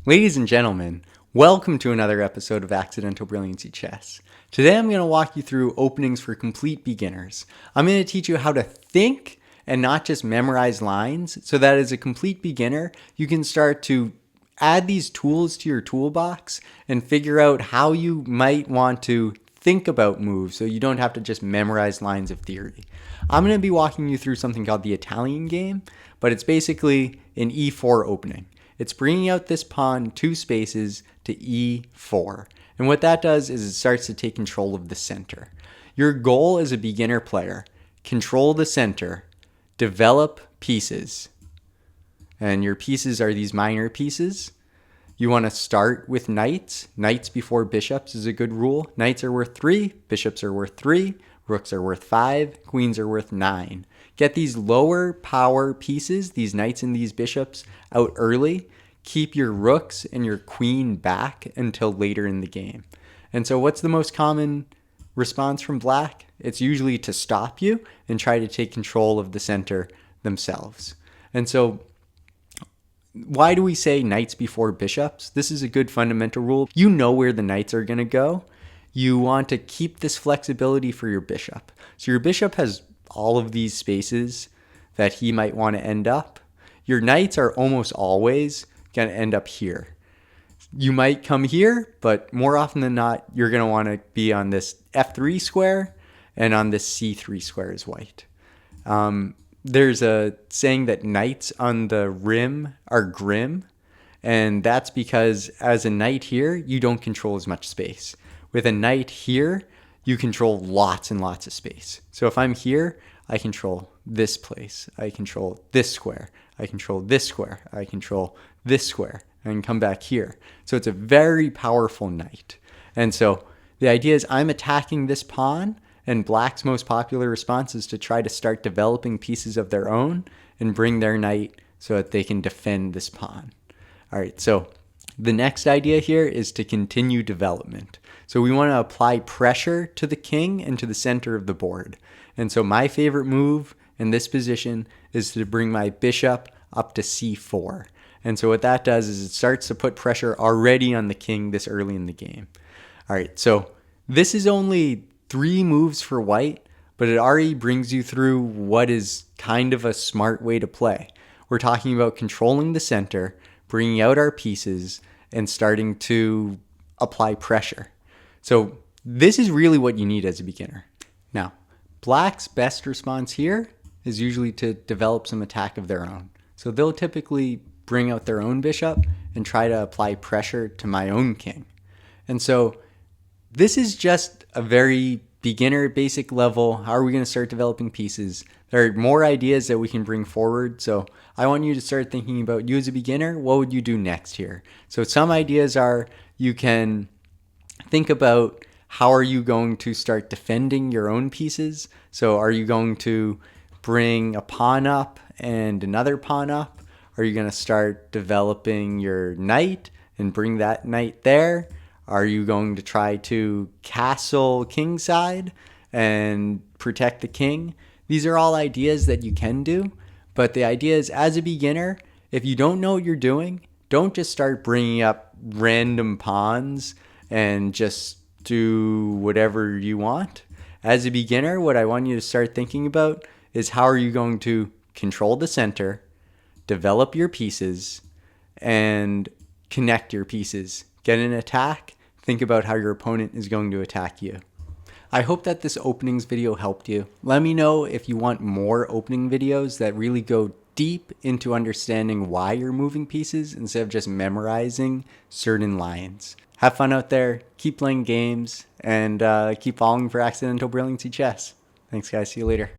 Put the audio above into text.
Ladies and gentlemen, welcome to another episode of Accidental Brilliancy Chess. Today I'm going to walk you through openings for complete beginners. I'm going to teach you how to think and not just memorize lines so that as a complete beginner, you can start to add these tools to your toolbox and figure out how you might want to think about moves so you don't have to just memorize lines of theory. I'm going to be walking you through something called the Italian game, but it's basically an e4 opening. It's bringing out this pawn 2 spaces to e4. And what that does is it starts to take control of the center. Your goal as a beginner player, control the center, develop pieces. And your pieces are these minor pieces. You want to start with knights. Knights before bishops is a good rule. Knights are worth 3, bishops are worth 3, rooks are worth 5, queens are worth 9. Get these lower power pieces, these knights and these bishops, out early. Keep your rooks and your queen back until later in the game. And so what's the most common response from black? It's usually to stop you and try to take control of the center themselves. And so why do we say knights before bishops? This is a good fundamental rule. You know where the knights are going to go. You want to keep this flexibility for your bishop. So your bishop has all of these spaces that he might want to end up. Your knights are almost always going to end up here. You might come here, but more often than not, you're going to want to be on this f3 square and on this c3 square as white. There's a saying that knights on the rim are grim, and that's because as a knight here, you don't control as much space. With a knight here, you control lots and lots of space. So if I'm here, I control this place. I control this square. I control this square. I control this square. I can come back here. So it's a very powerful knight. And so the idea is I'm attacking this pawn, and black's most popular response is to try to start developing pieces of their own and bring their knight so that they can defend this pawn. All right, so the next idea here is to continue development. So we want to apply pressure to the king and to the center of the board. And so my favorite move in this position is to bring my bishop up to c4. And so what that does is it starts to put pressure already on the king this early in the game. All right, so this is only 3 moves for white, but it already brings you through what is kind of a smart way to play. We're talking about controlling the center, bringing out our pieces, and starting to apply pressure. So this is really what you need as a beginner. Now, black's best response here is usually to develop some attack of their own. So they'll typically bring out their own bishop and try to apply pressure to my own king. And so this is just a very beginner, basic level. How are we going to start developing pieces? There are more ideas that we can bring forward. So I want you to start thinking about you as a beginner. What would you do next here? So some ideas are you can think about how are you going to start defending your own pieces? So are you going to bring a pawn up and another pawn up? Are you going to start developing your knight and bring that knight there? Are you going to try to castle kingside and protect the king? These are all ideas that you can do, but the idea is as a beginner, if you don't know what you're doing, don't just start bringing up random pawns and just do whatever you want. As a beginner, what I want you to start thinking about is how are you going to control the center, develop your pieces, and connect your pieces. Get an attack. Think about how your opponent is going to attack you. I hope that this openings video helped you. Let me know if you want more opening videos that really go deep into understanding why you're moving pieces instead of just memorizing certain lines. Have fun out there, keep playing games, and keep following for Accidental Brilliancy Chess. Thanks guys, see you later.